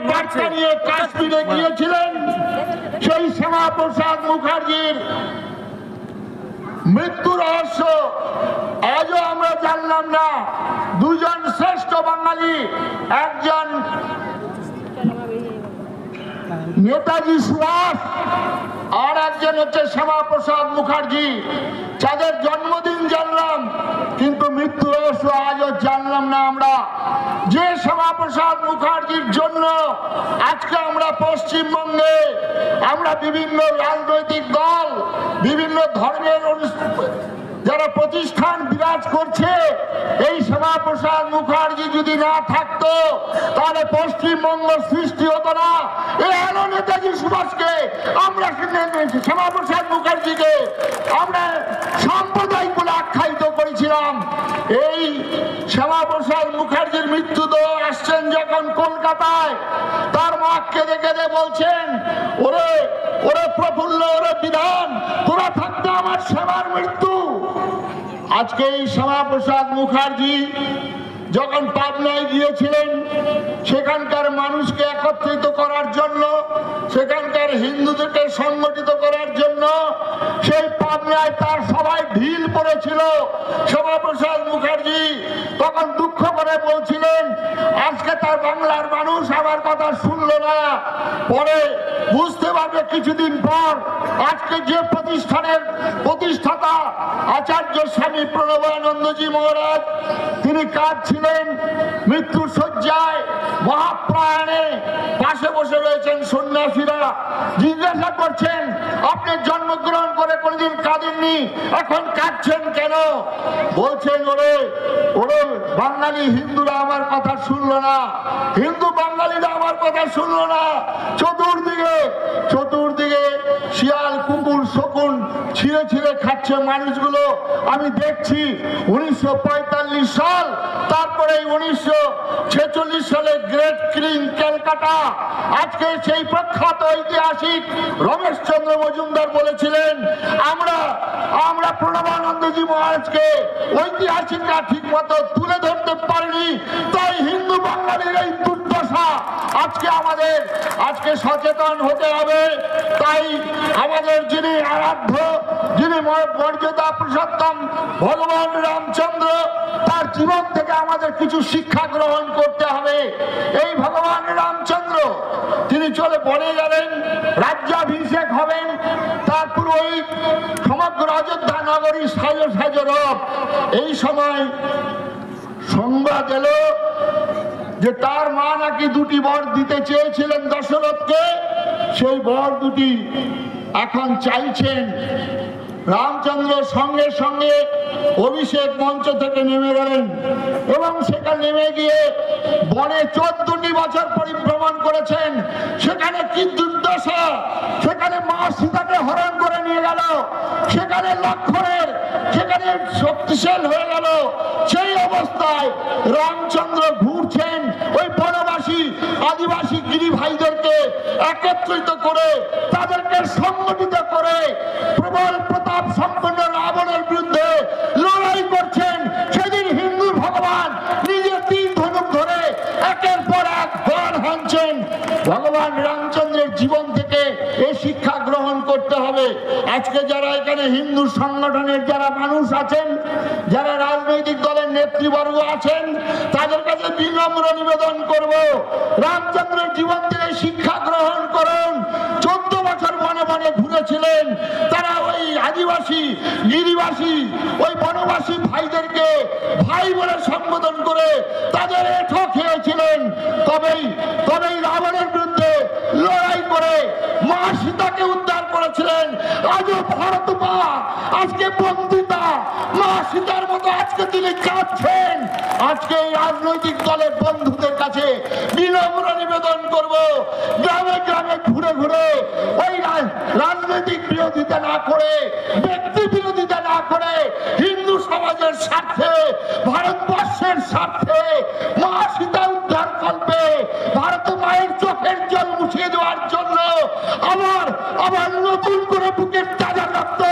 বার্তা নিয়ে কাশ্মীরে গিয়েছিলেন, সেই শ্যামাপ্রসাদ মুখার্জির মৃত্যু রহস্য আজও আমরা জানলাম না। দুজন শ্রেষ্ঠ বাঙালি, একজন নেতাজি সুভাষ আর একজন হচ্ছে শ্যামাপ্রসাদ মুখার্জি, যাদের জন্মদিন জানলাম কিন্তু মৃত্যু রহস্য আজও জানলাম না আমরা। যে শ্যামাপ্রসাদ মুখার্জির জন্য আজকে আমরা পশ্চিমবঙ্গে আমরা বিভিন্ন রাজনৈতিক দল, বিভিন্ন ধর্মের যারা প্রতিষ্ঠান বিরাজ করছে, এই শ্যামাপ্রসাদ মুখার্জি যদি না থাকতো তাহলে পশ্চিমবঙ্গ সৃষ্টি হতো না। এই নেতাজি সুভাষকে আমরা, শ্যামাপ্রসাদ মুখার্জিকে আমরা সাম্প্রদায়িক বলে আখ্যায়িত করেছিলাম। এই শ্যামাপ্রসাদ মুখার্জির মৃত্যু তো আসছেন যখন কলকাতায়, তার মা কেঁদে কেঁদে বলছেন, ওরে ওরে প্রফুল্ল, ওরে বিধান, তোরা থাকতে আমার শ্যামার মৃত্যু। আজকে এই শ্যামাপ্রসাদ মুখার্জি যখন পাবনায় গিয়েছিলেন, সেখানকার মানুষকে একত্রিত করার জন্য, সেখানকার হিন্দুদেরকে সংগঠিত করার জন্য সেই পাবনায় তার সবাই ঢিল পড়েছিল। শ্যামাপ্রসাদ মুখার্জি তখন দুঃখ করে বলছিলেন, আজকে তার বাংলার মানুষ আমার কথা শুনলো না, পরে বুঝতে পারবে কিছুদিন পর। আজকে যে প্রতিষ্ঠানের প্রতিষ্ঠাতা আচার্য স্বামী প্রণবানন্দজি মহারাজ, তিনি কাঁদছিলেন মৃত্যুর শয্যায়, মহাপ্রয়াণে পাশে বসে রয়েছেন সন্ন্যাসীরা, জিজ্ঞাসা করছেন, আপনি জন্মগ্রহণ করে কোনদিন কাঁদেননি, এখন কাঁদছেন কেন? বলছেন, ওরে ওরে বাঙালি হিন্দুরা আমার কথা শুনলো না, হিন্দু বাঙালিরা আমার কথা শুনলো না। চতুর্দিকে চতুর্দিকে শিয়াল, কুকুর, শকুন ছিঁড়ে ছিঁড়ে খাচ্ছে মানুষগুলো আমি দেখছি। 1945 সাল, তারপরে 1946 সালে গ্রেট ক্লিন ক্যালকাটা। আজকে সেই প্রখ্যাত ঐতিহাসিক রমেশচন্দ্র মজুমদার বলেছিলেন, আমরা প্রণবানন্দজি মহারাজকে ঐতিহাসিকরা ঠিক মতো তুলে ধরতে পারিনি, তাই হিন্দু বাঙালির এই দুর্দশা। আজকে সচেতন হতে হবে। তাই আমাদের যিনি আরাধ্য, যিনি মর্যাদা পুরুষোত্তম ভগবান রামচন্দ্র, তার জীবন থেকে আমাদের কিছু শিক্ষা গ্রহণ করতে হবে। এই ভগবান রামচন্দ্র তিনি চলে বনে গেলেন, রাজ্যাভিষেক হবেন, তারপর ওই সমগ্র অযোধ্যা নগরী সাজো সাজো রব। এই সময় সংবাদ এলো যে তার মা নাকি দুটি বর দিতে চেয়েছিলেন দশরথকে, সেই বর দুটি এখন চাইছেন। রামচন্দ্র সঙ্গে সঙ্গে অভিষেক মঞ্চ থেকে নেমে গেলেন এবং সেখানে নেমে গিয়ে বনে 14টি বছর পরিভ্রমণ করেছেন। সেখানে কি দুর্দশা! সেখানে মা সীতাকে হরণ করে নিয়ে গেল, সেখানে লক্ষণের সেখানে শক্তিশাল হয়ে গেল। সেই অবস্থায় রামচন্দ্র ঘুরছেন, ওই বনবাসী আদিবাসী গিরি ভাইদেরকে একত্রিত করে, তাদেরকে সংগঠিত করে প্রবল প্রতাপ সম্পন্ন রাবণের বিরুদ্ধে লড়াই করছেন। সেদিন হিন্দু ভগবান নিজে 3 ধনুক ধরে একের পর এক বাণ হানছেন। ভগবান রামচন্দ্রের জীবন থেকে এই শিক্ষা গ্রহণ করতে হবে। আজকে যারা এখানে হিন্দু সংগঠনের যারা মানুষ আছেন, যারা রাজনৈতিক দলের নেতৃবর্গ আছেন, তাদের কাছে বিনম্র নিবেদন করব, রামচন্দ্রের জীবন থেকে শিক্ষা গ্রহণ করুন। 14 বছর বনে বনে ঘুরেছিলেন, তারা ওই আদিবাসী গিরিবাসী ওই বনবাসী ভাইদেরকে ভাই বলে সম্বোধন করে তাদের এঠো খেয়েছিলেন। তবেই রাবণের বিরুদ্ধে লড়াই করে মা সীতাকে উদ্ধার করেছিলেন। আজও ভারত মা আজকে বন্দিতা, মা সীতার মতো আজকে তিনি কাঁদছেন। আজকে এই রাজনৈতিক দলের বন্ধুদের কাছে বিনম্র নিবেদন করব, গ্রামে গ্রামে ঘুরে ঘুরে ওই রাজনৈতিক বিরোধিতা না করে, ব্যক্তি বিরোধিতা না করে, হিন্দু সমাজের স্বার্থে, ভারতবর্ষের স্বার্থে, মা সীতা উদ্ধার করবে, ভারত মায়ের চোখের জল মুছিয়ে দেওয়ার জন্য আবার নতুন করে বুকের তাজা রক্ত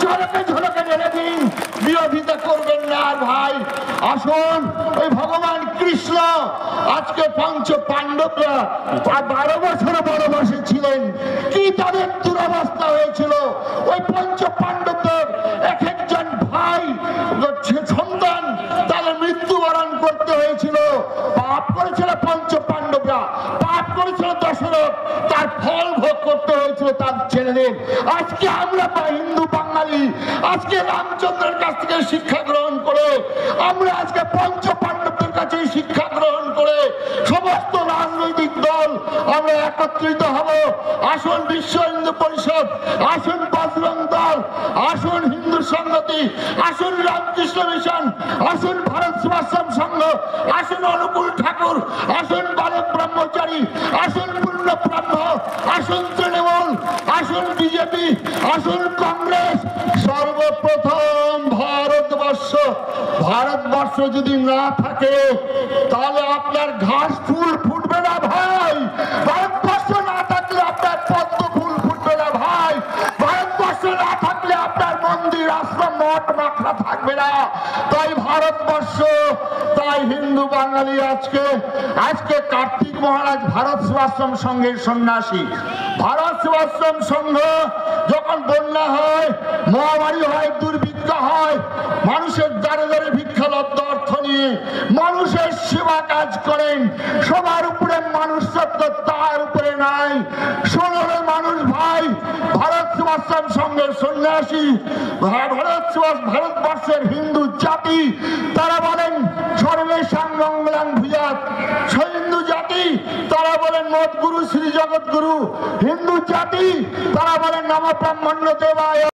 ঝলকে ঝলকে ঢেলে দিন। বিরোধিতা করবেন না ভাই। আসুন, ওই ভগবান কৃষ্ণ আজ আজকে পঞ্চ পাণ্ডবরা 12 বছর বনবাসে ছিলেন, কি তাদের দুরবস্থা হয়েছিল। ওই পঞ্চ পাণ্ডবদের এক একজন ভাই সন্তান তাদের মৃত্যুবরণ করতে হয়েছিল। পাপ করেছিল পঞ্চ পাণ্ডবরা, পাপ করেছিল দশরথ, তার ফল ভোগ করতে হয়েছিল তার ছেলেদের। আজকে আমরা হিন্দু বাঙালি আজকে রামচন্দ্রের কাছ থেকে শিক্ষা গ্রহণ করে, আমরা আজকে পঞ্চ পাণ্ডবদের কাছে শিক্ষা গ্রহণ করে সমস্ত রাজনৈতিক দল আমরা একত্রিত হব। আসুন বিশ্ব হিন্দু পরিষদ, আসুন বজরং দল, আসুন হিন্দু সংহতি, আসুন রামকৃষ্ণ মিশন, আসুন ভারত সেবাশ্রম সংঘ, আসুন অনুকূল ঠাকুর, আসুন বালক ব্রহ্মচারী, আসুন পূর্ণ ব্রহ্ম, আসুন তৃণমূল, আসুন বিজেপি, আসুন কংগ্রেস। সর্বপ্রথম ভারতবর্ষ যদি না থাকে তাহলে আপনার ঘাস ফুল ফুটবে না ভাই। ভারতবর্ষ না থাকলে আপনার পদ্ম ফুল ফুটবে না ভাই। ভারতবর্ষ না থাকলে আপনার মন্দির আশ্রম মঠ মাখা থাকবে না। তাই ভারতবর্ষ, তাই হিন্দু বাঙালি আজকে কার্তিক মহারাজ ভারত সেবাশ্রম সংঘের সন্ন্যাসী। ভারত সেবাশ্রম সংঘ যখন বন্যা হয়, মহামারী হয়, দুর্ভিক্ষ হয়, মানুষের দ্বারে দ্বারে ভিক্ষালব্ধ অর্থ নিয়ে মানুষের সেবা কাজ করেন। সবার উপরে মানুষ সত্য, তার উপরে নাই। 16 মানুষ ভাই ভারত সেবাশ্রম সংঘের সন্ন্যাসী। ভারতবর্ষের হিন্দু জাতি তারা বলেন সর্বেশাং মঙ্গলাং ভূয়াৎ। হিন্দু জাতি তারা বলেন মদ গুরু শ্রী জগৎ গুরু। হিন্দু জাতি তারা বলেন নমঃ ব্রহ্মণ্য দেবায়।